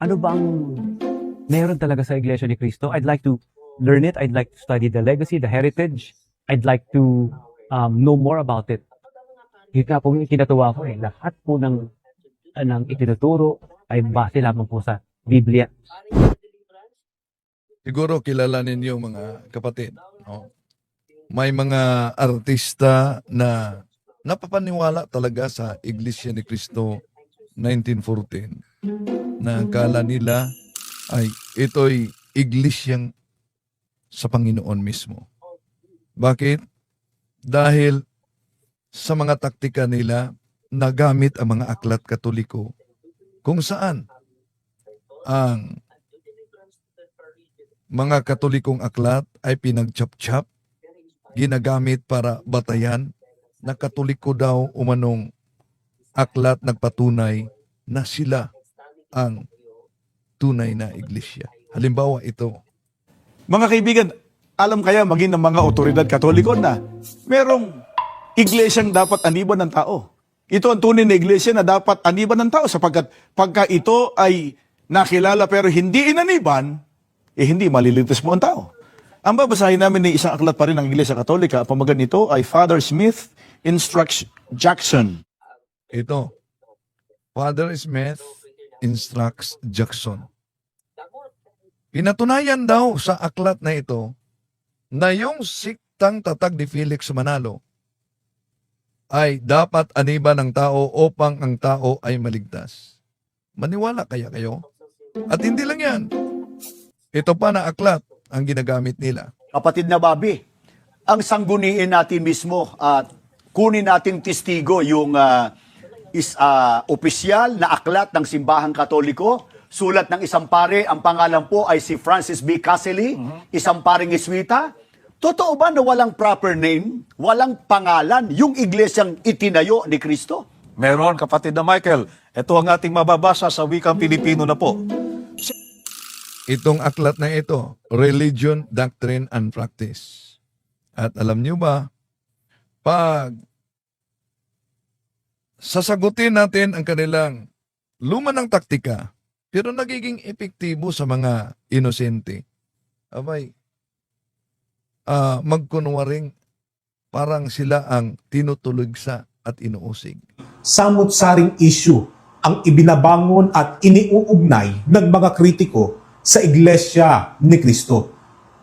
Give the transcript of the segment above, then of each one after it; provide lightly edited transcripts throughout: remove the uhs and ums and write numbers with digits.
ano bang meron talaga sa Iglesia ni Cristo? I'd like to learn it. I'd like to study the legacy, the heritage. I'd like to know more about it. Yun nga po yung kinatuwa ko eh. Lahat po ng itinuturo ay base lamang po sa Biblia. Siguro kilala ninyo mga kapatid. No? May mga artista na napapaniwala talaga sa Iglesia ni Cristo 1914 na akala nila ay ito'y iglesyang sa Panginoon mismo. Bakit? Dahil sa mga taktika nila, nagamit ang mga aklat Katoliko kung saan ang mga Katolikong aklat ay pinagchap-chap, ginagamit para batayan na Katoliko daw umanong aklat nagpatunay na sila ang tunay na iglesia. Halimbawa ito, Mga kaibigan, alam kaya maging ng mga otoridad Katoliko na merong iglesyang dapat aniban ng tao. Ito ang tunay na iglesia na dapat aniban ng tao sapagkat pagka ito ay nakilala pero hindi inaniban, hindi maliligtas mo ang tao. Ang babasahin namin ni isang aklat pa rin ng Iglesia Katolika, ang pamagat nito ay Father Smith Instructs Jackson. ito. Father Smith Instructs Jackson. Pinatunayan daw sa aklat na ito na yung siktang tatag ni Felix Manalo ay dapat aniban ng tao upang ang tao ay maligtas. Maniwala kaya kayo? At hindi lang yan. Ito pa na aklat ang ginagamit nila. Kapatid na Bobby, ang sangguniin natin mismo at kunin nating testigo yung opisyal na aklat ng Simbahang Katoliko, sulat ng isang pare, ang pangalan po ay si Francis B. Caselli, isang paring Iswita. Totoo ba na walang proper name, walang pangalan, yung iglesyang itinayo ni Kristo? Meron, kapatid na Michael. Ito ang ating mababasa sa wikang Pilipino na po. Itong aklat na ito, Religion, Doctrine, and Practice. At alam niyo ba, pag sasagutin natin ang kanilang lumanang taktika, pero nagiging epektibo sa mga inosente, abay, magkunwaring parang sila ang tinutulugsa at inuusig. Samut-saring issue ang ibinabangon at iniuugnay ng mga kritiko sa Iglesia ni Cristo.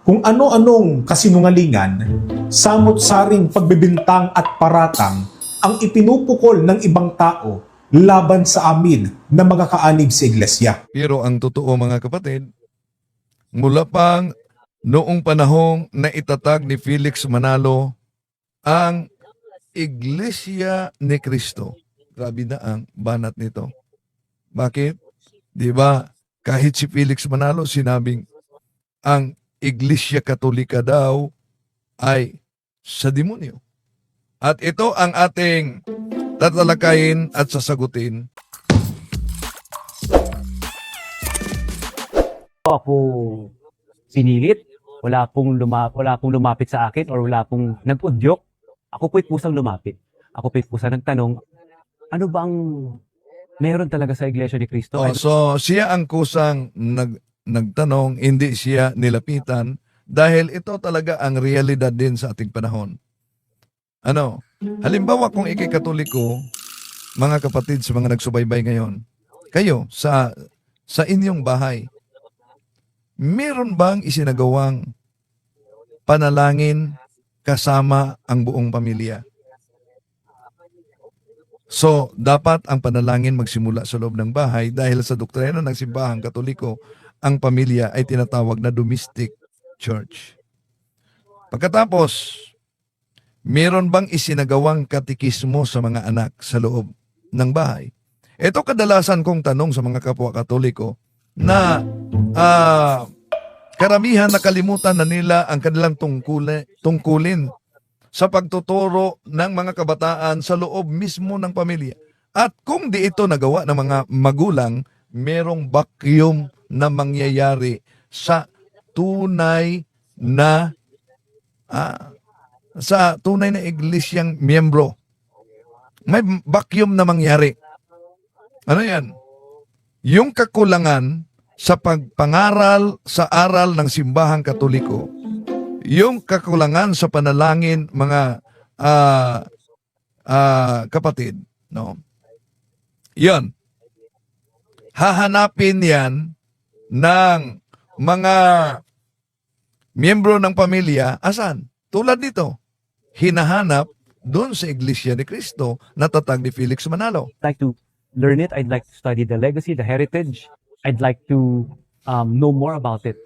Kung ano-anong kasinungalingan, samut-saring pagbibintang at paratang ang ipinupukol ng ibang tao laban sa amin na mga kaanib sa Iglesia. Pero ang totoo mga kapatid, mula pang noong panahong na itatag ni Felix Manalo ang Iglesia ni Cristo. Grabe na ang banat nito. Bakit? Di ba? Kahit si Felix Manalo sinabing ang Iglesia Katolika daw ay sa demonyo. At ito ang ating tatalakayin at sasagutin. Ako pinilit, wala pong lumapit sa akin or wala pong nag-udyok. Ako po'y kusang lumapit. Ako po'y kusang nagtanong, ano bang meron talaga sa Iglesia ni Cristo? Oh, so siya ang kusang nagtanong, hindi siya nilapitan dahil ito talaga ang realidad din sa ating panahon. Ano? Halimbawa kung ikay Katoliko, mga kapatid sa mga nagsubaybay ngayon, kayo sa inyong bahay, meron bang isinagawang panalangin kasama ang buong pamilya? So, dapat ang panalangin magsimula sa loob ng bahay dahil sa doktrina ng Simbahang Katoliko, ang pamilya ay tinatawag na domestic church. Pagkatapos, meron bang isinagawang katikismo sa mga anak sa loob ng bahay? Ito kadalasan kong tanong sa mga kapwa Katoliko na karamihan nakalimutan na nila ang kanilang tungkulin sa pagtuturo ng mga kabataan sa loob mismo ng pamilya. At kung di ito nagawa ng mga magulang, merong vacuum na mangyayari sa tunay na iglesyang miyembro. May vacuum na mangyari. Ano yan? yung kakulangan sa pagpangaral sa aral ng simbahang Katoliko, yung kakulangan sa panalangin, mga kapatid, no? Yan. Hahanapin yan ng mga miyembro ng pamilya. Asan? Tulad nito, hinahanap doon sa Iglesia ni Cristo na tatag ni Felix Manalo. I'd like to learn it. I'd like to study the legacy, the heritage. I'd like to know more about it.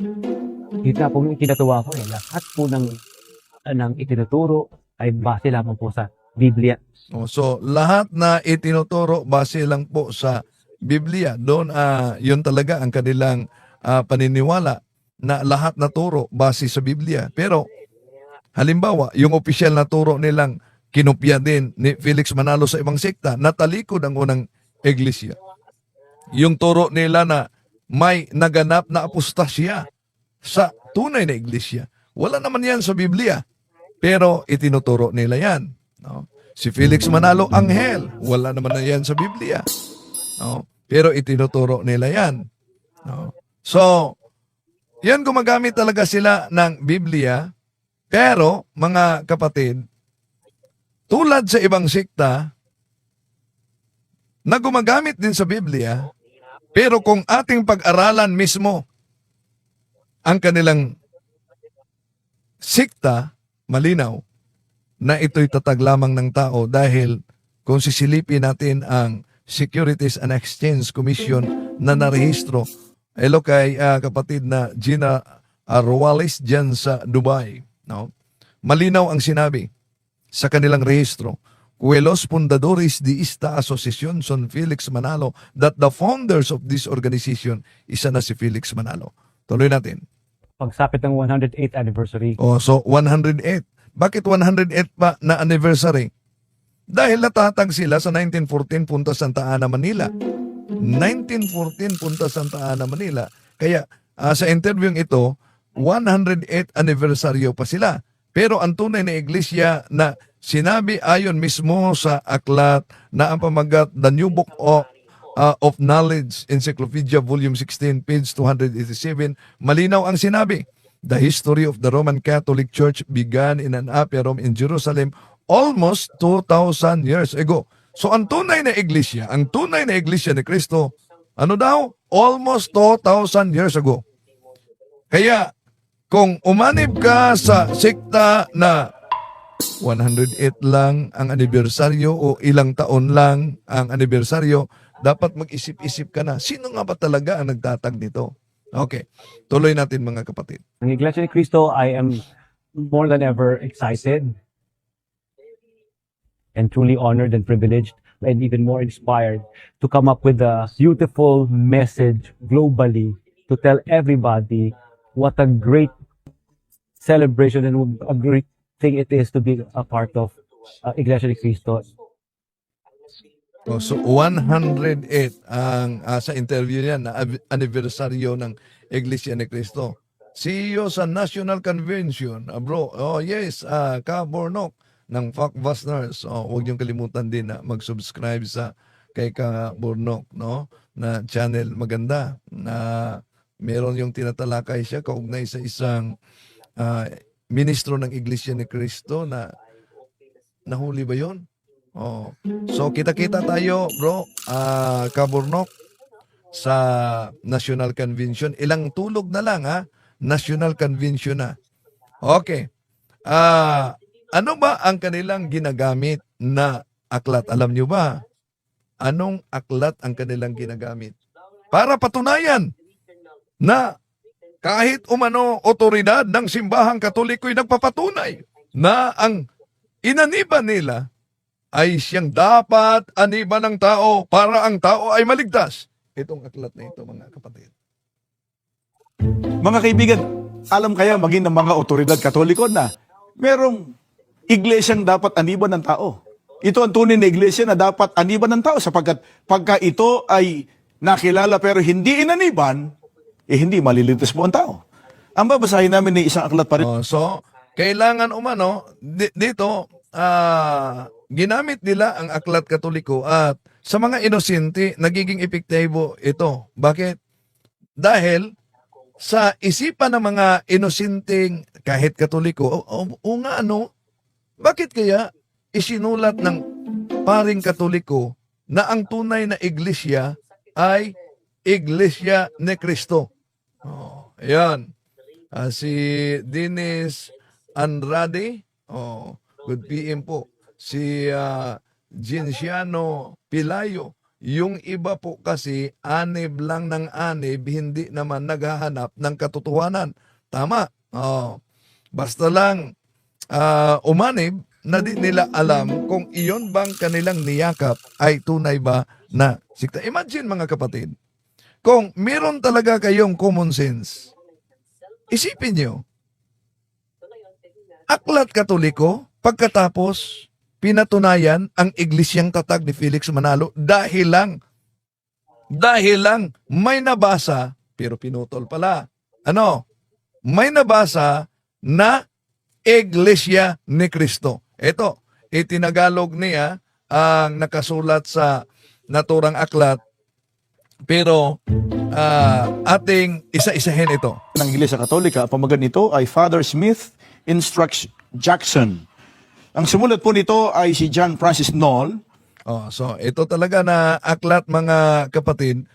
Yun nga po yung kinatuwa ko. Lahat po ng itinuturo ay base lamang po sa Biblia. So, lahat na itinuturo base lang po sa Biblia. Doon, yun talaga ang kanilang paniniwala na lahat na turo base sa Biblia. Pero, halimbawa, yung opisyal na turo nilang kinopya din ni Felix Manalo sa ibang sekta, natalikod ang unang iglesia. Yung turo nila na may naganap na apostasya sa tunay na iglesia. Wala naman yan sa Biblia. Pero itinuturo nila yan. No? Si Felix Manalo, anghel. Wala naman na yan sa Biblia. No? Pero itinuturo nila yan. No? So, yan gumagamit talaga sila ng Biblia. Pero, mga kapatid, tulad sa ibang sekta, na gumagamit din sa Biblia, pero kung ating pag-aralan mismo ang kanilang sekta, malinaw na ito'y tatag lamang ng tao dahil kung sisilipin natin ang Securities and Exchange Commission na narehistro, elo kay kapatid na Gina Ruales dyan sa Dubai. No? Malinaw ang sinabi sa kanilang rehistro, Los fundadores de esta asociación son Felix Manalo, that the founders of this organization, isa na si Felix Manalo. Tuloy natin. Pagsapit ng 108th anniversary, So 108. Bakit 108 pa na anniversary? Dahil natatag sila sa 1914 Punta Santa Ana, Manila. 1914 Punta Santa Ana, Manila. Kaya sa interview ito, 108 anniversaryo pa sila. Pero ang tunay na iglesia na sinabi ayon mismo sa aklat na ang pamagat The New Book of Knowledge, Encyclopedia, Volume 16, page 287, malinaw ang sinabi. The history of the Roman Catholic Church began in an upper room in Jerusalem almost 2,000 years ago. So ang tunay na iglesia ni Cristo, ano daw? Almost 2,000 years ago. Kaya, kung umanib ka sa sekta na 108 lang ang anibersaryo o ilang taon lang ang anibersaryo, dapat mag-isip-isip ka na, sino nga ba talaga ang nagtatag nito? Okay, tuloy natin mga kapatid. ang Iglesia ni Cristo, I am more than ever excited and truly honored and privileged and even more inspired to come up with a beautiful message globally to tell everybody what a great celebration and a great thing it is to be a part of Iglesia ni Cristo. So 108 ang sa interview niya na anibersaryo ng Iglesia ni Cristo. CEO sa National Convention, bro. Oh yes, Ka-Bornok ng Fakbusters. Huwag niyong kalimutan din na mag-subscribe sa kay Ka-Bornok, no? Na channel maganda na meron yung tinatalakay siya kaugnay sa isang ministro ng Iglesia ni Cristo na nahuli ba 'yon? So kita-kita tayo, bro, Ka-Bornok, sa National Convention. Ilang tulog na lang, ha? National Convention na. Okay. Ano ba ang kanilang ginagamit na aklat? Alam nyo ba? Anong aklat ang kanilang ginagamit? Para patunayan na kahit umano otoridad ng simbahang Katoliko'y nagpapatunay na ang inaniban nila ay siyang dapat aniban ng tao para ang tao ay maligtas. Itong aklat na ito, mga kapatid. Mga kaibigan, alam kaya maging ng mga otoridad Katoliko na merong iglesyang dapat aniban ng tao. Ito ang tunay na iglesia na dapat aniban ng tao sapagkat pagka ito ay nakilala pero hindi inaniban, hindi maliligtas po ang tao. Ang babasahin namin ng isang aklat pa rin. So, kailangan umano, dito, ginamit nila ang aklat Katoliko at sa mga inosente, nagiging epektibo ito. Bakit? Dahil sa isipan ng mga inosenteng kahit Katoliko, o nga ano, bakit kaya isinulat ng paring Katoliko na ang tunay na iglesia ay Iglesia ni Cristo? Oh, ayan. Si Dennis Andrade, good PM po. Si Genciano Pilayo. Yung iba po kasi anib lang ng anib, hindi naman naghahanap ng katotohanan. Tama. Basta lang umanib na di nila alam kung iyon bang kanilang niyakap ay tunay ba na sikta. Imagine mga kapatid, kung meron talaga kayong common sense, isipin nyo, aklat Katoliko, pagkatapos pinatunayan ang iglesyang tatag ni Felix Manalo dahil lang may nabasa, pero pinutol pala. Ano? May nabasa na Iglesia ni Cristo. Ito, itinagalog niya ang nakasulat sa naturang aklat, pero ating isa-isahin ito. Ng Iglesia Katolika, ang pamagat nito ay Father Smith Instructs Jackson. Ang sumulat po nito ay si John Francis Knoll. So ito talaga na aklat mga kapatid.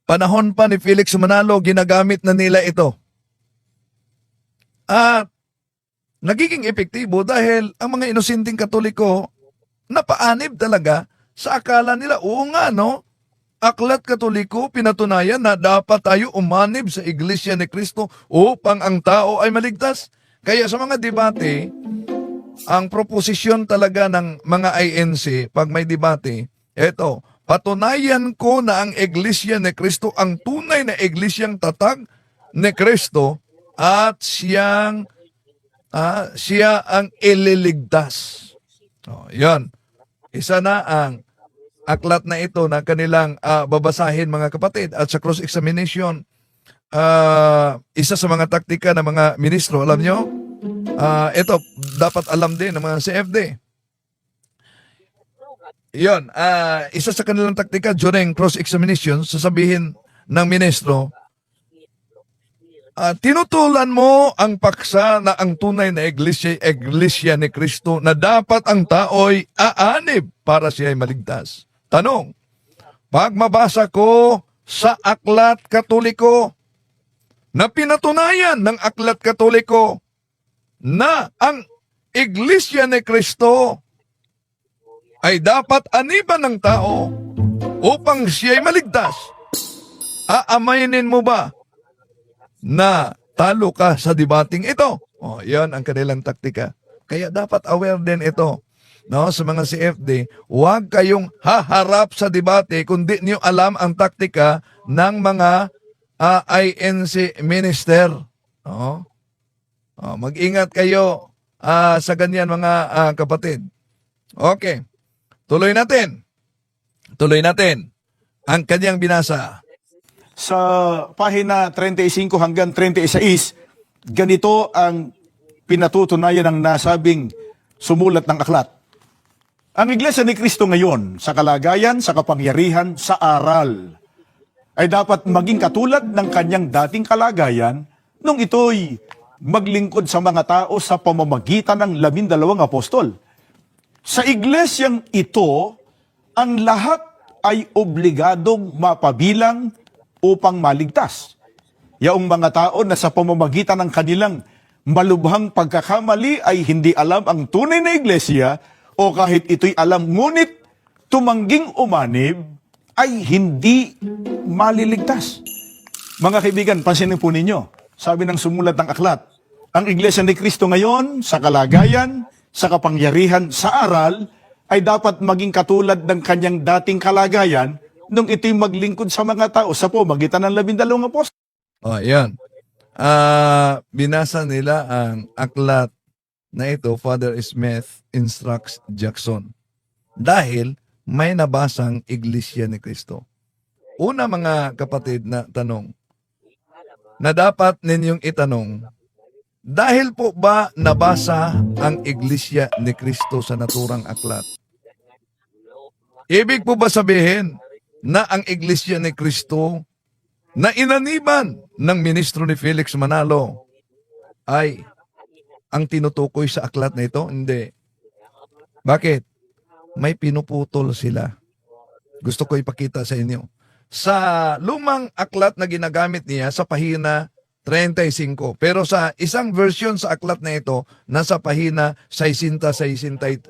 Panahon pa ni Felix Manalo, ginagamit na nila ito. At nagiging epektibo dahil ang mga inosenteng Katoliko napaanib talaga sa akala nila, oo nga no, aklat Katoliko pinatunayan na dapat tayo umanib sa Iglesia ni Cristo upang ang tao ay maligtas. Kaya sa mga debate, ang proposisyon talaga ng mga INC, pag may debate, eto, patunayan ko na ang Iglesia ni Cristo, ang tunay na Iglesyang tatag ni Cristo, at siya ang ililigtas. Yan. Isa na ang aklat na ito na kanilang babasahin mga kapatid. At sa cross-examination, isa sa mga taktika ng mga ministro, alam nyo, ito, dapat alam din ng mga CFD. Yun, isa sa kanilang taktika during cross-examination, sasabihin ng ministro, tinutulan mo ang paksa na ang tunay na iglesia ni Cristo na dapat ang tao'y aanib para siya ay maligtas. Tanong, pag mabasa ko sa aklat Katoliko na pinatunayan ng aklat Katoliko na ang Iglesia ni Cristo ay dapat aniban ng tao upang siya'y maligtas, aamainin mo ba na talo ka sa debating ito? Yan ang kanilang taktika. Kaya dapat aware din ito. No, sa mga CFD, huwag kayong haharap sa debate kung di niyo alam ang taktika ng mga INC minister. Mag-ingat kayo sa ganyan mga kapatid. Okay. Tuloy natin ang kanyang binasa. Sa pahina 35 hanggang 36, ganito ang pinatutunayan ng nasabing sumulat ng aklat. Ang Iglesia ni Cristo ngayon, sa kalagayan, sa kapangyarihan, sa aral, ay dapat maging katulad ng kanyang dating kalagayan nung ito'y maglingkod sa mga tao sa pamamagitan ng 12 apostol. Sa iglesyang ito, ang lahat ay obligadong mapabilang upang maligtas. Yaong mga tao na sa pamamagitan ng kanilang malubhang pagkakamali ay hindi alam ang tunay na iglesia, o kahit ito'y alam ngunit tumangging umanib, ay hindi maliligtas. Mga kaibigan, pansinin po ninyo, sabi ng sumulat ng aklat, ang Iglesia ni Cristo ngayon, sa kalagayan, sa kapangyarihan, sa aral, ay dapat maging katulad ng kanyang dating kalagayan nung ito'y maglingkod sa mga tao sa pamamagitan ng 12 apostol. Yan. Binasa nila ang aklat na ito, Father Smith Instructs Jackson. Dahil may nabasang Iglesia ni Cristo. Una mga kapatid na tanong, na dapat ninyong itanong, dahil po ba nabasa ang Iglesia ni Cristo sa naturang aklat? Ibig po ba sabihin na ang Iglesia ni Cristo na inaniban ng ministro ni Felix Manalo ay ang tinutukoy sa aklat na ito? Hindi. Bakit? May pinuputol sila. Gusto ko ipakita sa inyo. Sa lumang aklat na ginagamit niya sa pahina 35. Pero sa isang version sa aklat na ito, nasa pahina 60-61,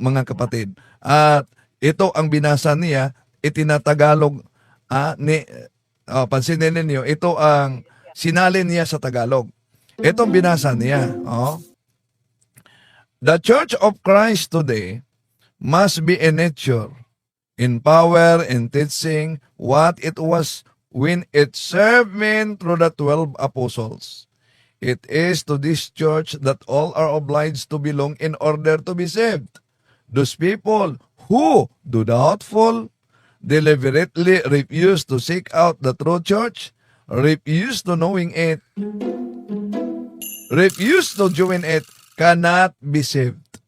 mga kapatid. At ito ang binasa niya, itinatagalog pansinin ninyo, ito ang sinalin niya sa Tagalog. Itong binasa niya. The Church of Christ today must be in nature, in power, in teaching what it was when it served men through the 12 apostles. It is to this church that all are obliged to belong in order to be saved. Those people who, do doubtful, deliberately refuse to seek out the true church, refuse to knowing it, refuse to join it, cannot be saved.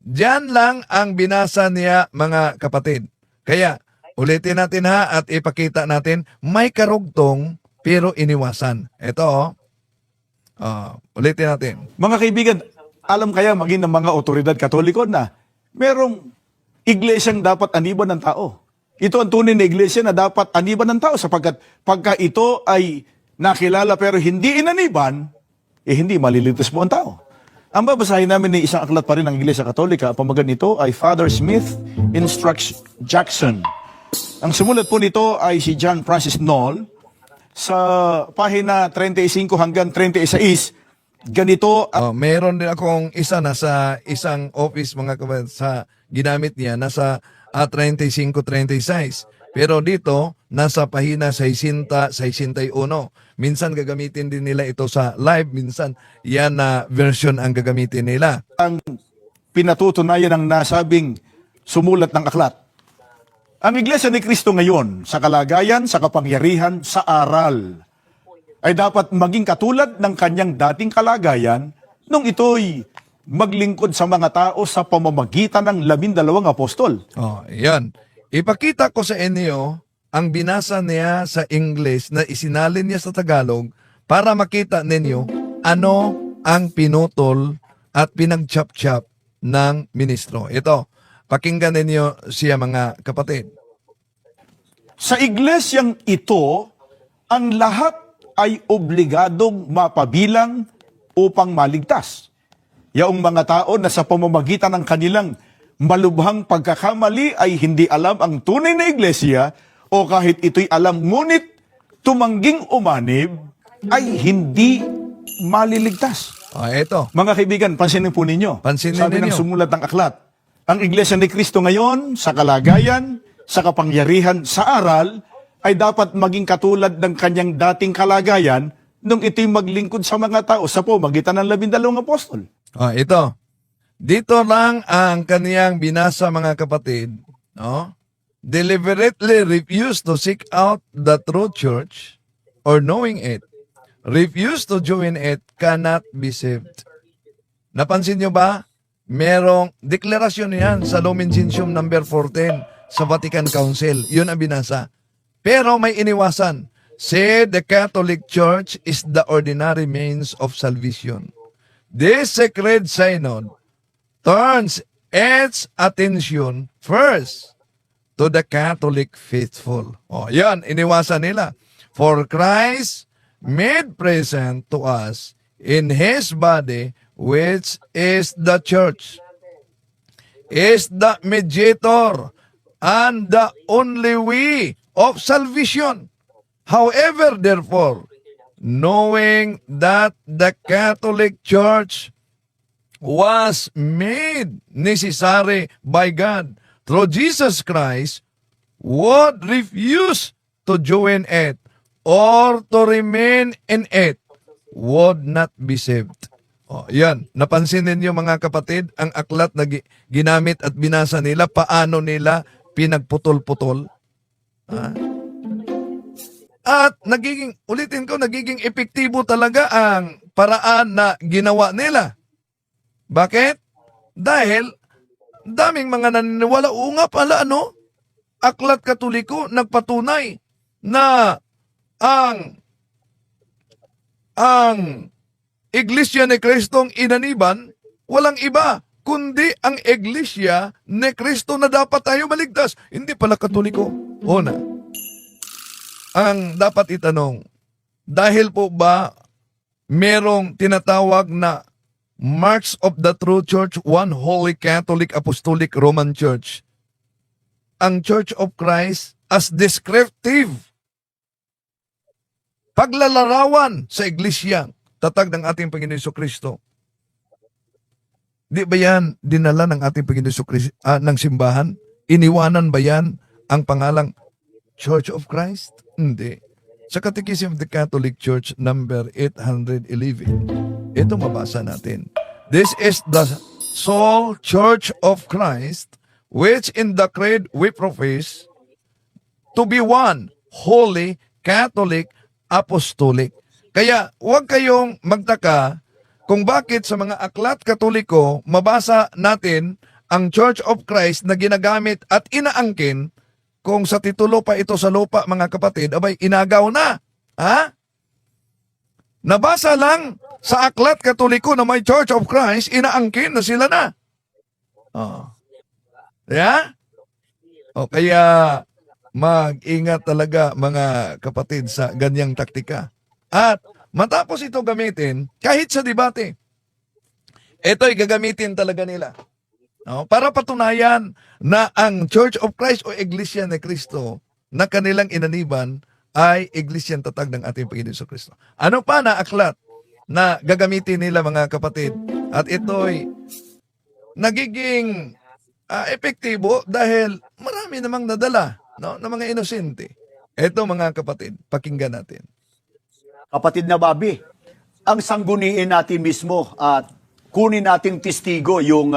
Diyan lang ang binasa niya, mga kapatid. Kaya, ulitin natin at ipakita natin, may karugtong pero iniwasan. Ito, ulitin natin. Mga kaibigan, alam kaya maging ng mga otoridad Katoliko na merong iglesyang dapat aniban ng tao. Ito ang tunay na iglesia na dapat aniban ng tao sapagkat pagka ito ay nakilala pero hindi inaniban, hindi maliligtas mo ang tao. Ang babasahin namin ni isang aklat pa rin ng Iglesia Katolika, ang pamagat nito ay Father Smith Instruction Jackson. Ang sumulat po nito ay si John Francis Knoll. Sa pahina 35 hanggang 36, ganito Meron din akong isa na sa isang office, mga kapatid, sa ginamit niya, nasa 35-36. Pero dito, nasa pahina 60-61. Minsan gagamitin din nila ito sa live, minsan yan na version ang gagamitin nila. ang pinatutunayan ng nasabing sumulat ng aklat. Ang Iglesia ni Cristo ngayon, sa kalagayan, sa kapangyarihan, sa aral, ay dapat maging katulad ng kanyang dating kalagayan nung ito'y maglingkod sa mga tao sa pamamagitan ng 12 apostol. Yan. Ipakita ko sa inyo ang binasa niya sa English na isinalin niya sa Tagalog para makita ninyo ano ang pinutol at pinagchap-chap ng ministro. Ito, pakinggan ninyo siya, mga kapatid. Sa iglesyang ito, ang lahat ay obligadong mapabilang upang maligtas. Yaong mga tao na sa pamamagitan ng kanilang malubhang pagkakamali ay hindi alam ang tunay na iglesia o kahit ito'y alam ngunit tumangging umanib ay hindi maliligtas. Ito. Mga kaibigan, pansinin po ninyo. Pansinin Sabi ng ninyo. sumulat ng aklat, ang Iglesia ni Cristo ngayon, sa kalagayan, sa kapangyarihan, sa aral, ay dapat maging katulad ng kanyang dating kalagayan nung ito'y maglingkod sa mga tao sa pamagitan ng 12 apostol. Ito. Dito lang ang kaniyang binasa, mga kapatid. Deliberately refuse to seek out the true church or knowing it. Refuse to join it, cannot be saved. Napansin nyo ba? Merong deklarasyon yan sa Lumen Gentium number 14 sa Vatican Council. Yun ang binasa. Pero may iniwasan. Said the Catholic Church is the ordinary means of salvation. This sacred synod turns its attention first to the Catholic faithful. Yan, iniwasan nila. For Christ made present to us in His body, which is the church, is the mediator and the only way of salvation. However, therefore, knowing that the Catholic Church was made necessary by God through Jesus Christ, would refuse to join it or to remain in it, would not be saved. Yan. Napansin ninyo, mga kapatid, ang aklat na ginamit at binasa nila, paano nila pinagputol-putol. At nagiging epektibo talaga ang paraan na ginawa nila. Bakit? Dahil daming mga naniniwala, oo nga pala, ano? Aklat Katoliko nagpatunay na ang Iglesia ni Kristong inaniban, walang iba, kundi ang Iglesia ni Kristo na dapat tayo maligtas. Hindi pala Katoliko. Una, ang dapat itanong, dahil po ba merong tinatawag na Marks of the True Church, One Holy Catholic Apostolic Roman Church, ang Church of Christ as descriptive, paglalarawan sa iglesia, tatag ng ating Panginoon Jesucristo. Di ba yan dinala ng ating Panginoon Jesucristo ng simbahan? Iniwanan ba yan ang pangalang Church of Christ? Hindi. Sa Catechism of the Catholic Church number 811, ito mabasa natin. This is the sole Church of Christ, which in the creed we profess to be one, holy, Catholic, apostolic. Kaya huwag kayong magtaka kung bakit sa mga aklat Katoliko mabasa natin ang Church of Christ na ginagamit at inaangkin kung sa titulo pa ito sa lupa, mga kapatid, abay, inagaw na. Ha? Nabasa lang sa aklat Katoliko na may Church of Christ, inaangkin na sila na. Oh. Yeah? O kaya mag-ingat talaga mga kapatid sa ganyang taktika. At matapos ito gamitin, kahit sa debate, ito'y gagamitin talaga nila. No? Para patunayan na ang Church of Christ o Iglesia ni Cristo na kanilang inaniban ay Iglesyang tatag ng ating Panginoon Jesucristo. Ano pa na aklat na gagamitin nila, mga kapatid? At ito'y nagiging epektibo dahil marami namang nadala, no, ng mga inosente. Ito, mga kapatid, pakinggan natin. Kapatid na Bobby, ang sangguniin natin mismo at kunin nating testigo yung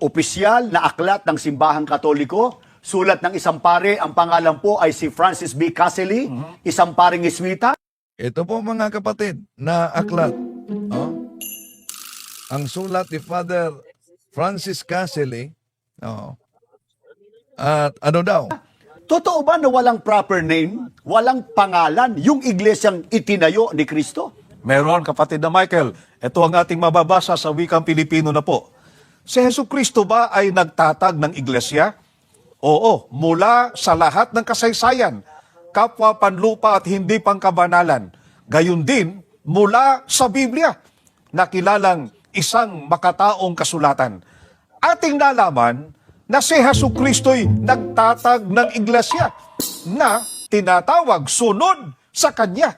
opisyal na aklat ng Simbahang Katoliko, sulat ng isang pare, ang pangalan po ay si Francis B. Caselli, isang paring Jesuita. Ito po, mga kapatid, na aklat. Oh. Ang sulat ni Father Francis Caselli. Oh. At ano daw? Totoo ba na walang proper name, walang pangalan, yung iglesyang itinayo ni Kristo? Meron, kapatid na Michael. Ito ang ating mababasa sa wikang Pilipino na po. Si Jesucristo ba ay nagtatag ng iglesia? Oo, mula sa lahat ng kasaysayan, kapwa panlupa at hindi pangkabanalan. Gayun din, mula sa Biblia, na kilalang isang makataong kasulatan. Ating nalaman na si Jesucristo'y nagtatag ng iglesia na tinatawag sunod sa Kanya,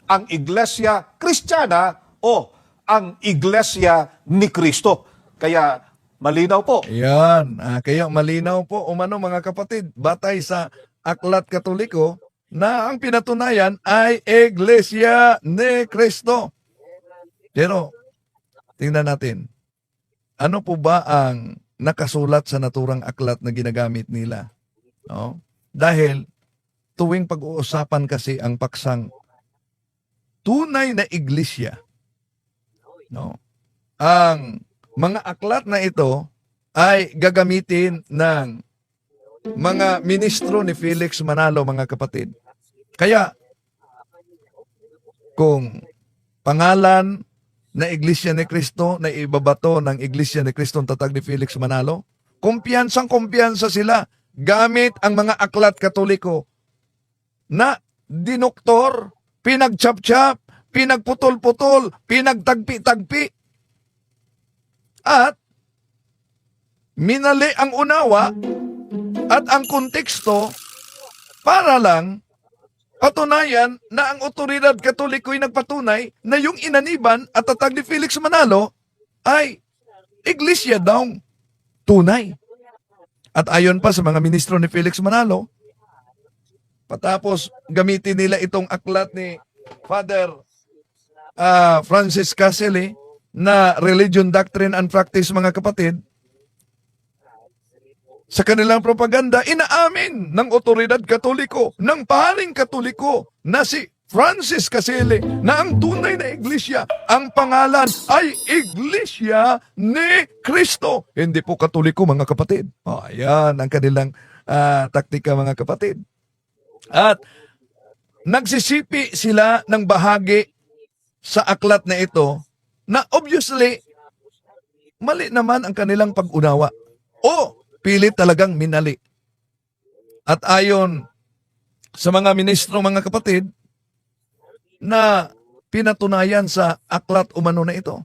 ang Iglesia Kristiyana o ang Iglesia ni Kristo. Kaya malinaw po. Yan. Kaya malinaw po, umano mga kapatid, batay sa aklat Katoliko, na ang pinatunayan ay Iglesia ni Kristo. Pero, tingnan natin, ano po ba ang nakasulat sa naturang aklat na ginagamit nila? No? Dahil tuwing pag-uusapan kasi ang paksang tunay na iglesia, no? Ang mga aklat na ito ay gagamitin ng mga ministro ni Felix Manalo, mga kapatid. Kaya, kung pangalan na Iglesia ni Cristo na ibabato ng Iglesia ni Cristo ang tatag ni Felix Manalo, kumpiyansang-kumpiyansa sila gamit ang mga aklat Katoliko na dinoktor, pinagchap-chap, pinagputol-putol, pinagtagpi-tagpi, at minali ang unawa at ang konteksto para lang patunayan na ang otoridad Katoliko'y nagpatunay na yung inaniban at tatag ni Felix Manalo ay iglesia daw tunay. At ayon pa sa mga ministro ni Felix Manalo, patapos gamitin nila itong aklat ni Father Francis Caselli na Religion, Doctrine and Practice, mga kapatid, sa kanilang propaganda, inaamin ng otoridad Katoliko, ng paring Katoliko na si Francis Casele na ang tunay na iglesia, ang pangalan ay Iglesia ni Cristo. Hindi po Katoliko, mga kapatid. Ayan ang kanilang taktika, mga kapatid. At nagsisipi sila ng bahagi sa aklat na ito na obviously mali naman ang kanilang pag-unawa o pilit talagang minali. At ayon sa mga ministro, mga kapatid, na pinatunayan sa aklat umano na ito.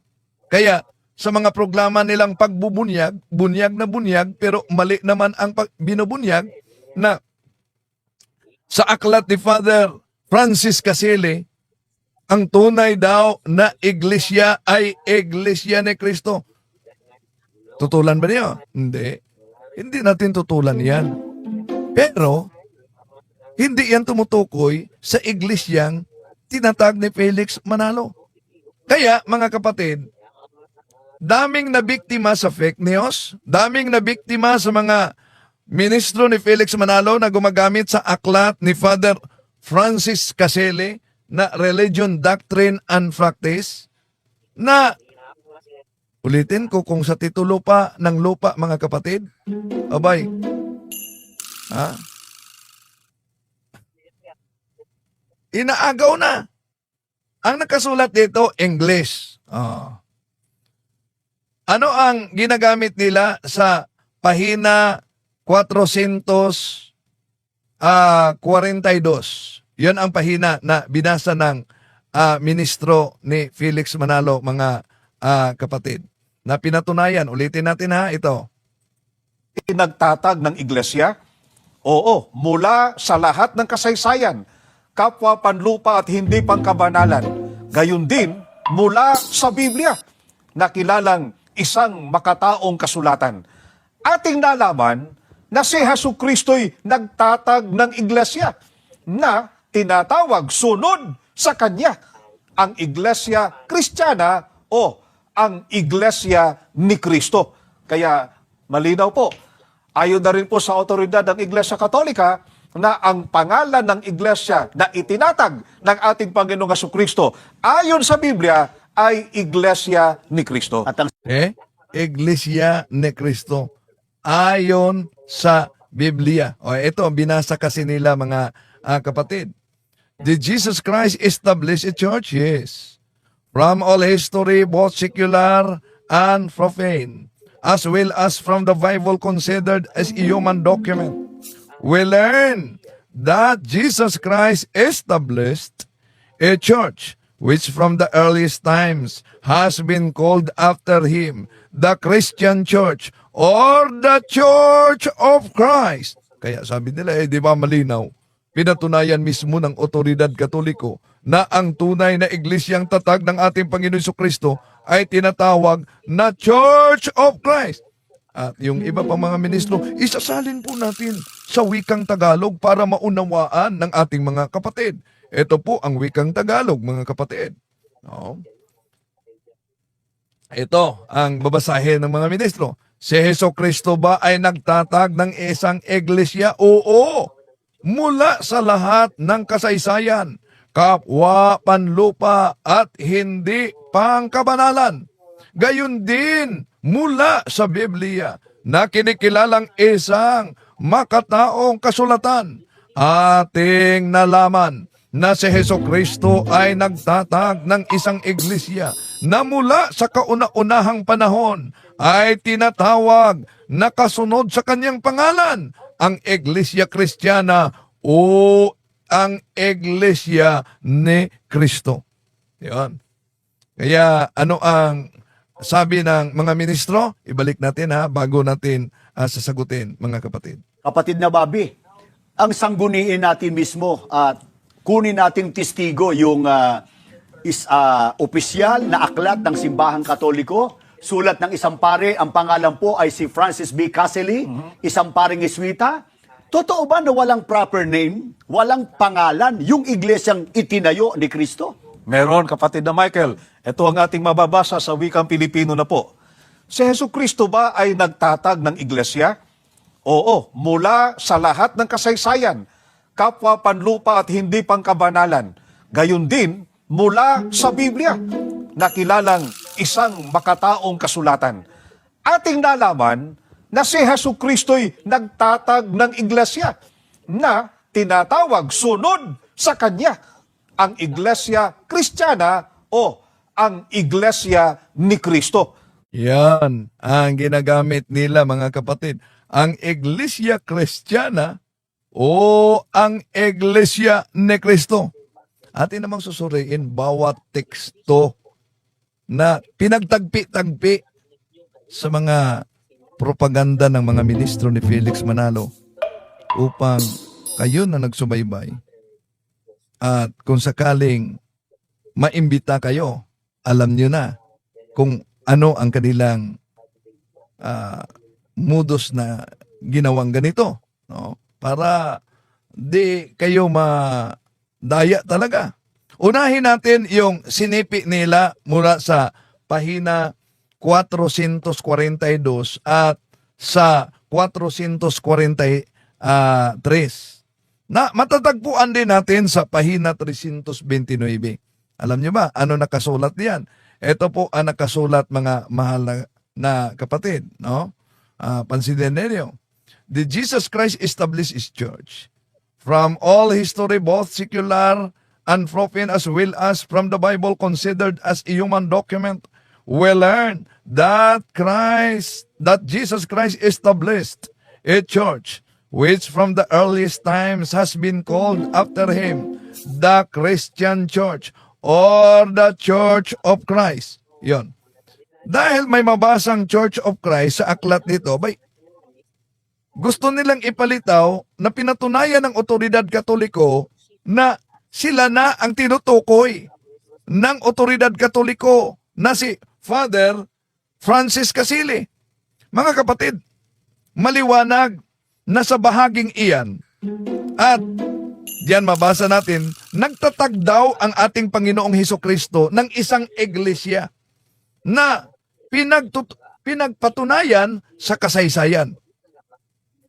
Kaya sa mga programa nilang pagbubunyag, bunyag na bunyag, pero mali naman ang binubunyag na sa aklat ni Father Francis Casele, ang tunay daw na iglesia ay Iglesia ni Cristo. Tutulan ba niyo? Hindi. Hindi natin tutulan yan. Pero, hindi yan tumutukoy sa iglesyang tinatag ni Felix Manalo. Kaya, mga kapatid, daming nabiktima sa fake news, daming nabiktima sa mga ministro ni Felix Manalo na gumagamit sa aklat ni Father Francis Casele na Religion, Doctrine, and Practice na ulitin ko kung sa titulo pa ng lupa, mga kapatid, abay, inaagaw na. Ang nakasulat dito, English. Ano ang ginagamit nila sa pahina 442? Yan ang pahina na binasa ng ministro ni Felix Manalo, mga kapatid. Na pinatunayan, ulitin natin ha, ito. Nagtatag ng iglesia? Oo, mula sa lahat ng kasaysayan, kapwa panlupa at hindi pangkabanalan. Gayon din mula sa Biblia, na kilalang isang makataong kasulatan. Ating nalaman na si Jesucristo'y nagtatag ng iglesia na tinatawag sunod sa Kanya, ang Iglesia Kristiyana o ang Iglesia ni Cristo. Kaya malinaw po, ayon na rin po sa otoridad ng Iglesia Katolika na ang pangalan ng Iglesia na itinatag ng ating Panginoong Jesucristo ayon sa Biblia ay Iglesia ni Cristo. At ang Iglesia ni Cristo. Ayon sa Biblia. O ito, binasa kasi nila, mga kapatid. Did Jesus Christ establish a church? Yes. From all history, both secular and profane, as well as from the Bible considered as a human document, we learn that Jesus Christ established a church which from the earliest times has been called after him, the Christian Church or the Church of Christ. Kaya sabi nila, di ba malinaw? Pinatunayan mismo ng otoridad Katoliko na ang tunay na iglesyang tatag ng ating Panginoon Jesucristo ay tinatawag na Church of Christ. At yung iba pang mga ministro, isasalin po natin sa wikang Tagalog para maunawaan ng ating mga kapatid. Ito po ang wikang Tagalog, mga kapatid. No? Ito ang babasahin ng mga ministro. Si Jesucristo ba ay nagtatag ng isang iglesia? Oo. Mula sa lahat ng kasaysayan, kapwa, panlupa at hindi pangkabanalan. Gayon din mula sa Biblia na kinikilalang isang makataong kasulatan. Ating nalaman na si Jesucristo ay nagtatag ng isang iglesia na mula sa kauna-unahang panahon ay tinatawag na kasunod sa kanyang pangalan, ang Iglesia Kristiyana o ang Iglesia ni Cristo. Yan. Kaya ano ang sabi ng mga ministro? Ibalik natin ha, bago natin sasagutin, mga kapatid. kapatid na Bobby, ang sangguniin natin mismo at kunin nating testigo yung opisyal na aklat ng Simbahang Katoliko, sulat ng isang pare, ang pangalan po ay si Francis B. Casele, isang paring Jesuita. Totoo ba na walang proper name, walang pangalan, yung iglesyang itinayo ni Kristo? Meron, kapatid na Michael. Ito ang ating mababasa sa wikang Pilipino na po. Si Jesucristo ba ay nagtatag ng iglesia? Oo, mula sa lahat ng kasaysayan, kapwa panlupa at hindi pangkabanalan. Gayon din mula sa Biblia na kilalang isang makataong kasulatan. Ating nalaman na si Jesucristo'y nagtatag ng iglesia na tinatawag sunod sa Kanya, ang Iglesia Kristiyana o ang Iglesia ni Kristo. Yan ang ginagamit nila mga kapatid. Ang Iglesia Kristiyana o ang Iglesia ni Kristo. Atin namang susuriin bawat teksto na pinagtagpi-tagpi sa mga propaganda ng mga ministro ni Felix Manalo upang kayo na nagsubaybay at kung sakaling maimbita kayo, alam nyo na kung ano ang kanilang modus na ginawang ganito. No? Para di kayo madaya talaga. Unahin natin yung sinipi nila mula sa pahina 442 at sa 443 na matatagpuan din natin sa pahina 329. Alam niyo ba, ano nakasulat diyan? Ito po ang nakasulat mga mahal na kapatid. No? Pansinin ninyo. Did Jesus Christ establish His church? From all history, both secular and profane as well as from the Bible considered as a human document, we learn that Jesus Christ established a church which from the earliest times has been called after Him, the Christian Church or the Church of Christ. Yon. Dahil may mabasang Church of Christ sa aklat nito, gusto nilang ipalitaw na pinatunayan ng otoridad Katoliko na sila na ang tinutukoy ng otoridad Katoliko na si Father Francis Casili. Mga kapatid, maliwanag na sa bahaging iyan at diyan mabasa natin, nagtatag daw ang ating Panginoong Hesukristo ng isang iglesia na pinagpatunayan sa kasaysayan.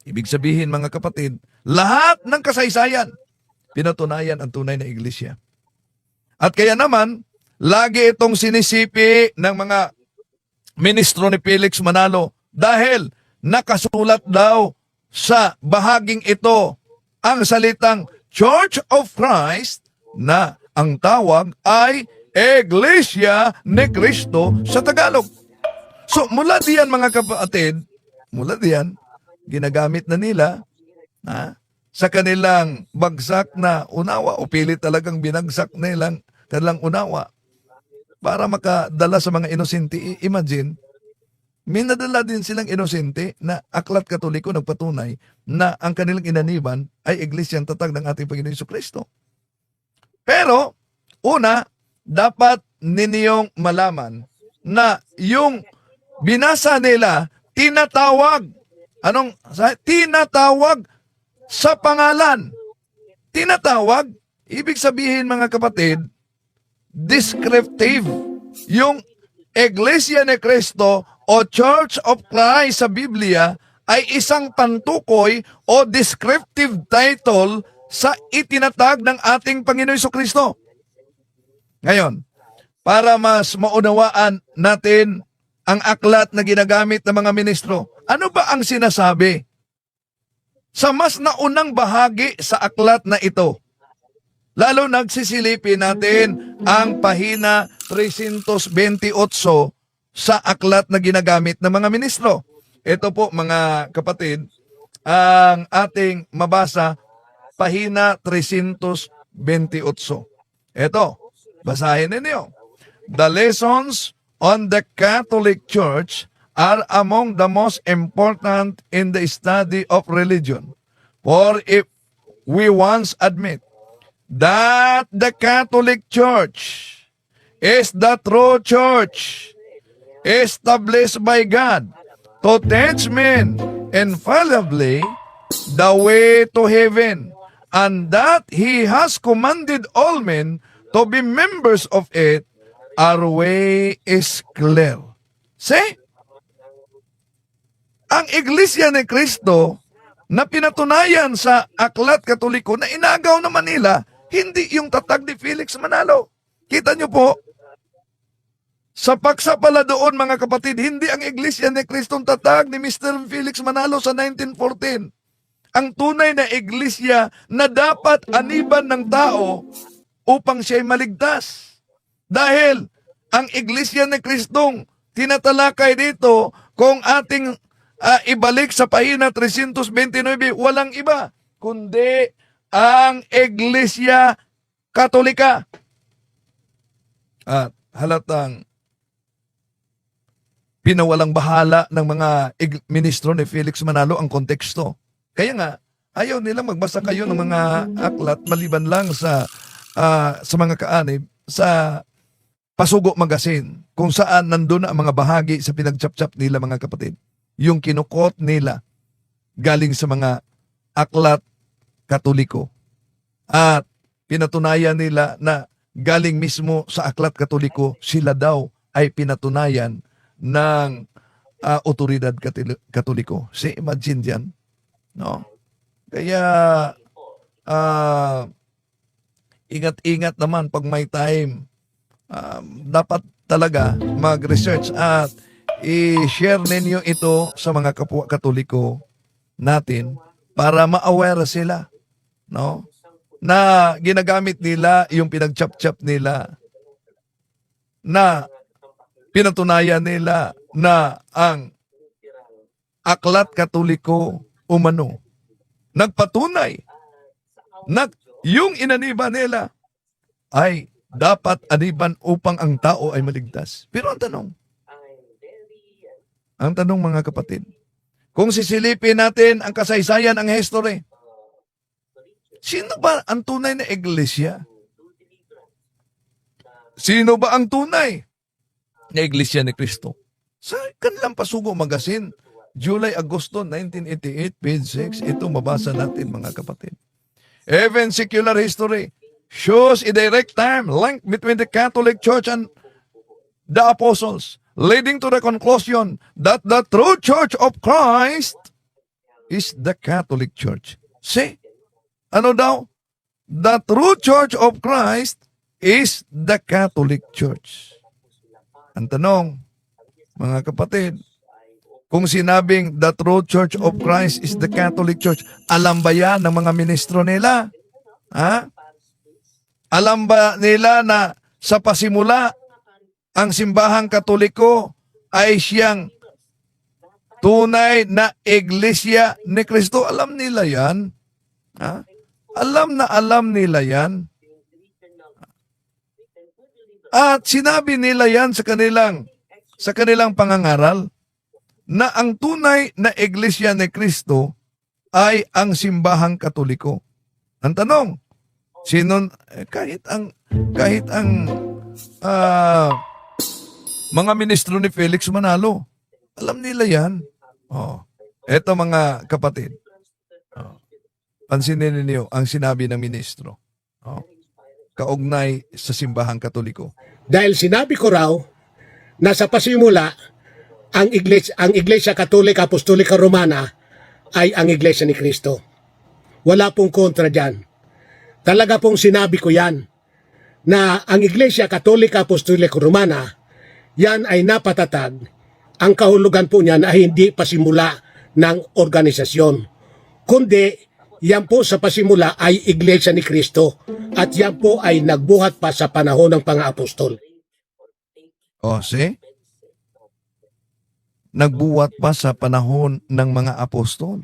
Ibig sabihin mga kapatid, lahat ng kasaysayan, pinatunayan ang tunay na iglesia. At kaya naman, lagi itong sinisipi ng mga ministro ni Felix Manalo dahil nakasulat daw sa bahaging ito ang salitang Church of Christ na ang tawag ay Iglesia ni Cristo sa Tagalog. So mula diyan mga kapatid, mula diyan, ginagamit na nila sa kanilang bagsak na unawa o pilit talagang binagsak nilang kanilang unawa para makadala sa mga inosente. Imagine, may nadala din silang inosente na aklat Katoliko nagpatunay na ang kanilang inaniban ay iglesyang tatag ng ating Panginoon Jesucristo. Pero, una, dapat ninyong malaman na yung binasa nila, tinatawag sa pangalan. Tinatawag, ibig sabihin mga kapatid, descriptive. Yung Iglesia ni Cristo o Church of Christ sa Biblia ay isang pantukoy o descriptive title sa itinatag ng ating Panginoon Jesucristo. Ngayon, para mas maunawaan natin ang aklat na ginagamit ng mga ministro, ano ba ang sinasabi sa mas naunang bahagi sa aklat na ito? Lalo nagsisilipin natin ang pahina 328 sa aklat na ginagamit ng mga ministro. Ito po mga kapatid, ang ating mabasa, pahina 328. Ito, basahin ninyo. The lessons on the Catholic Church are among the most important in the study of religion. For if we once admit that the Catholic Church is the true church established by God to teach men infallibly the way to heaven, and that He has commanded all men to be members of it, our way is clear. See? Ang Iglesia ni Cristo na pinatunayan sa Aklat Katoliko na inagaw naman nila, Hindi yung tatag ni Felix Manalo. Kita nyo po, sa paksa pala doon mga kapatid, hindi ang Iglesia ni Kristong tatag ni Mr. Felix Manalo sa 1914. Ang tunay na iglesia na dapat aniban ng tao upang siya'y maligtas. Dahil ang Iglesia ni Kristong tinatalakay dito, kung ating ibalik sa pahina 329, walang iba kundi ang Iglesia Katolika. At halatang pinawalang bahala ng mga ministro ni Felix Manalo ang konteksto. Kaya nga, ayaw nila magbasa kayo ng mga aklat maliban lang sa mga kaanib sa Pasugo Magazine, kung saan nandun ang mga bahagi sa pinagchap-chap nila mga kapatid. Yung kinukot nila galing sa mga aklat Katoliko. At pinatunayan nila na galing mismo sa aklat Katoliko, sila daw ay pinatunayan ng otoridad Katoliko. Imagine yan. No? Kaya ingat-ingat naman pag may time. Dapat talaga mag-research at i-share ninyo ito sa mga kapwa Katoliko natin para ma-aware sila, no? Na ginagamit nila yung pinagchap-chap nila, na pinatunayan nila na ang aklat Katoliko umano nagpatunay na yung inaniba nila ay dapat aniban upang ang tao ay maligtas. Pero ang tanong mga kapatid, kung sisilipin natin ang kasaysayan, ang history, sino ba ang tunay na iglesia? Sino ba ang tunay na iglesia ni Kristo? Sa kanilang Pasugo Magazine, July-Agosto 1988, page 6, ito mabasa natin mga kapatid. Even secular history shows a direct time link between the Catholic Church and the apostles, leading to the conclusion that the true Church of Christ is the Catholic Church. See? Ano daw? The true Church of Christ is the Catholic Church. Ang tanong, mga kapatid, kung sinabing the true Church of Christ is the Catholic Church, alam ba yan ng mga ministro nila? Ha? Alam ba nila na sa pasimula, ang simbahang Katoliko ay siyang tunay na iglesia ni Kristo? Alam nila yan? Ha? Alam nila yan. At sinabi nila yan sa kanilang pangangaral na ang tunay na iglesia ni Kristo ay ang simbahang Katoliko. Ang tanong, kahit ang mga ministro ni Felix Manalo, alam nila yan. Eto mga kapatid. Pansinin ninyo ang sinabi ng ministro. Kaugnay sa simbahang Katoliko. Dahil sinabi ko raw na sa pasimula, ang Iglesia Katolika Apostolika Romana ay ang Iglesia ni Kristo. Wala pong kontra dyan. Talaga pong sinabi ko yan, na ang Iglesia Katolika Apostolika Romana, yan ay napatatag. Ang kahulugan po niyan ay hindi pasimula ng organisasyon, kundi yan po sa pasimula ay Iglesia ni Kristo at yan po ay nagbuhat pa sa panahon ng pang-apostol. See? Nagbuhat pa sa panahon ng mga apostol.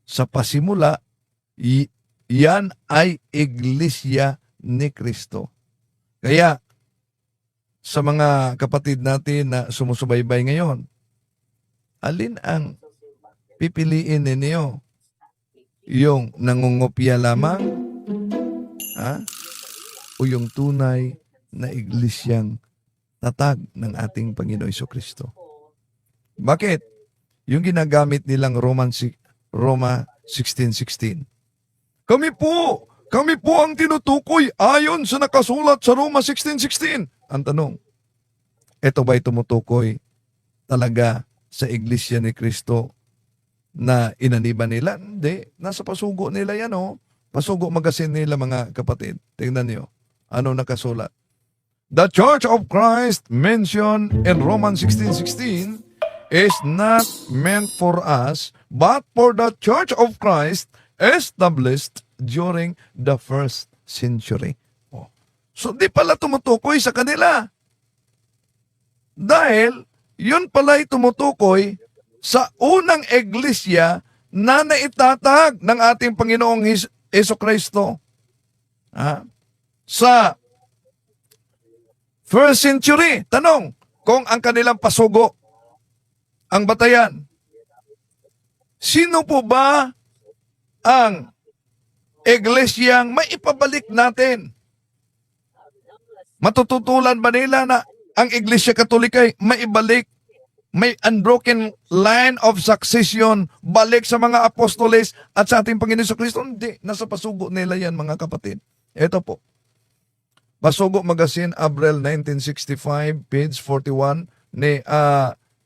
Sa pasimula, yan ay iglesia ni Kristo. Kaya, sa mga kapatid natin na sumusubaybay ngayon, alin ang pipiliin ninyo? Yung nangungopia lamang? O yung tunay na iglesyang tatag ng ating Panginoon Jesucristo? Bakit? Yung ginagamit nilang Roma 16:16. Kami po ang tinutukoy ayon sa nakasulat sa Roma 16:16. Ang tanong, ito ba'y tumutukoy talaga sa iglesia ni Kristo na inaniban nila? Hindi. Nasa pasugo nila yan, Pasugo magasin nila mga kapatid. Tingnan niyo. Ano nakasulat? The Church of Christ mentioned in Romans 16:16 is not meant for us, but for the Church of Christ established during the first century. Oh. So di pala tumutukoy sa kanila. Dahil yun pala'y tumutukoy sa unang iglesia na naitatag ng ating Panginoong Jesucristo. Sa first century, tanong, kung ang kanilang pasugo, ang batayan, sino po ba ang iglesyang maipabalik natin? Matututulan ba nila na ang Iglesia Katolika ay maibalik, may unbroken line of succession, balik sa mga apostoles at sa ating Panginoon Kristo? Hindi. Nasa pasugo nila yan, mga kapatid. Ito po. Pasugo Magazine, Abril 1965, page 41 ni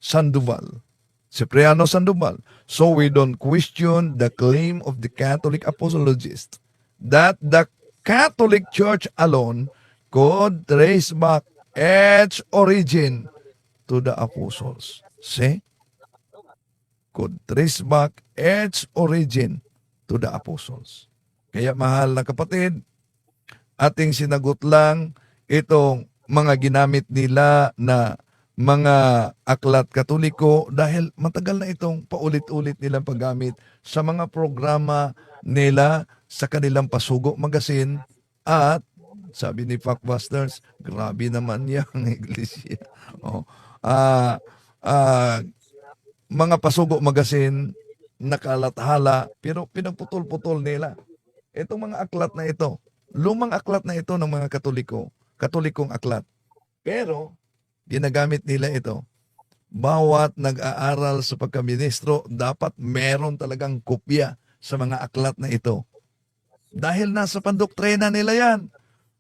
Sandoval. Cipriano Sandoval. So we don't question the claim of the Catholic apologist that the Catholic Church alone could trace back its origin to the apostles. See? Could trace back its origin to the apostles. Kaya mahal na kapatid, ating sinagot lang itong mga ginamit nila na mga aklat Katoliko dahil matagal na itong paulit-ulit nilang paggamit sa mga programa nila sa kanilang Pasugo Magazine at sabi ni Factbusters, grabe naman yung iglesia. Mga Pasugo Magazine, nakalathala, pero pinagputol-putol nila. Itong mga aklat na ito, lumang aklat na ito ng mga Katoliko, Katolikong aklat. Pero, ginagamit nila ito. Bawat nag-aaral sa pagkaministro, dapat meron talagang kopya sa mga aklat na ito. Dahil nasa pandoktrina nila yan.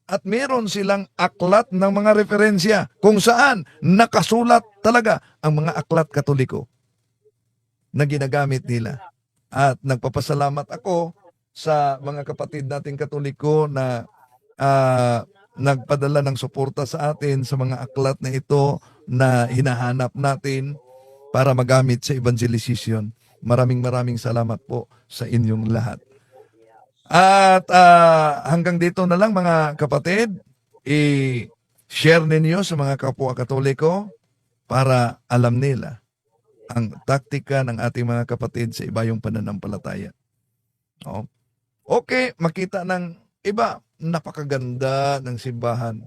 At meron silang aklat ng mga referensya kung saan nakasulat talaga ang mga aklat Katoliko na ginagamit nila. At nagpapasalamat ako sa mga kapatid nating Katoliko na nagpadala ng suporta sa atin sa mga aklat na ito na hinahanap natin para magamit sa evangelization. Maraming salamat po sa inyong lahat. At hanggang dito na lang mga kapatid, i-share ninyo sa mga kapwa Katoliko para alam nila ang taktika ng ating mga kapatid sa iba yung pananampalataya. Okay, makita ng iba, napakaganda ng simbahan,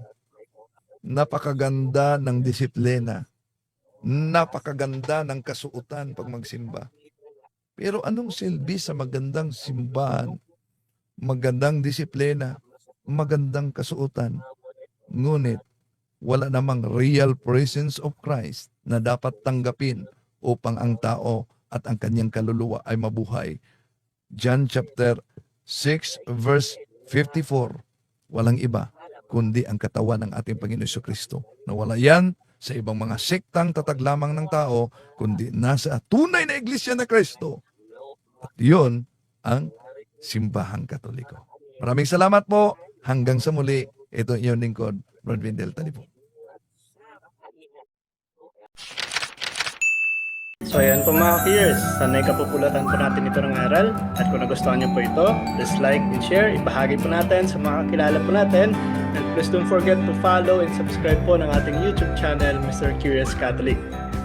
napakaganda ng disiplina, napakaganda ng kasuotan pag magsimba. Pero anong silbi sa magandang simbahan, magandang disiplina, magandang kasuotan, ngunit wala namang real presence of Christ na dapat tanggapin upang ang tao at ang kanyang kaluluwa ay mabuhay. John chapter 6 verse 54, walang iba kundi ang katawan ng ating Panginoon Jesucristo. Nawala yan sa ibang mga sektang tatag lamang ng tao, kundi nasa tunay na Iglesia na Kristo. At yun ang Simbahang Katoliko. Maraming salamat po. Hanggang sa muli, ito yung lingkod, Brad Windel Talipong. So ayan po mga peers, sanay kapupulatan po natin ito ng aral. At kung nagustuhan niyo po ito, please like and share, ibahagi po natin sa mga kakilala po natin. And please don't forget to follow and subscribe po ng ating YouTube channel, Mr. Curious Catholic.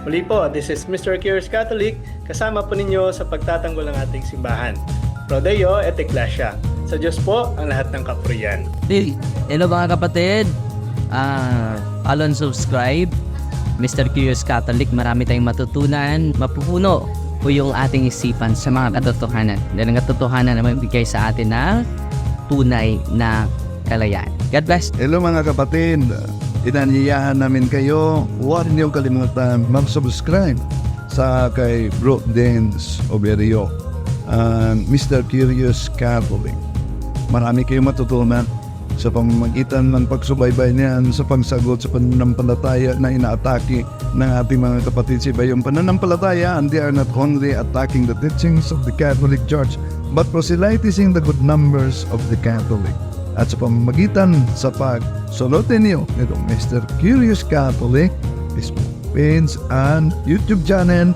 Muli po, this is Mr. Curious Catholic, kasama po ninyo sa pagtatanggol ng ating simbahan. Pro Deo et Ecclesia. Sa Diyos po ang lahat ng kapurian. Hello mga kapatid, follow and subscribe Mr. Curious Catholic. Marami tayong matutunan, mapupuno po yung ating isipan sa mga katotohanan. Dahil ang katotohanan na magbigay sa atin ng tunay na kalayaan. God bless. Hello mga kapatid, inanyayahan namin kayo, huwag niyong kalimutan mag-subscribe sa kay Bro Dens Oberio, Mr. Curious Catholic. Marami kayong matutunan sa pamamagitan ng pagsubaybay niyan sa pagsagot sa pananampalataya na inaatake ng ating mga kapatid sa iba. Yung pananampalataya, and they are not only attacking the teachings of the Catholic Church, but proselytizing the good numbers of the Catholic. At sa pamamagitan sa pagsulotin niyo nitong Mr. Curious Catholic, Facebook page and YouTube channel,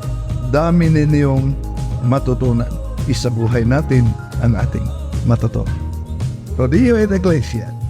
dami ninyong matutunan. Isabuhay natin ang ating matuto. Rodillo et Iglesia.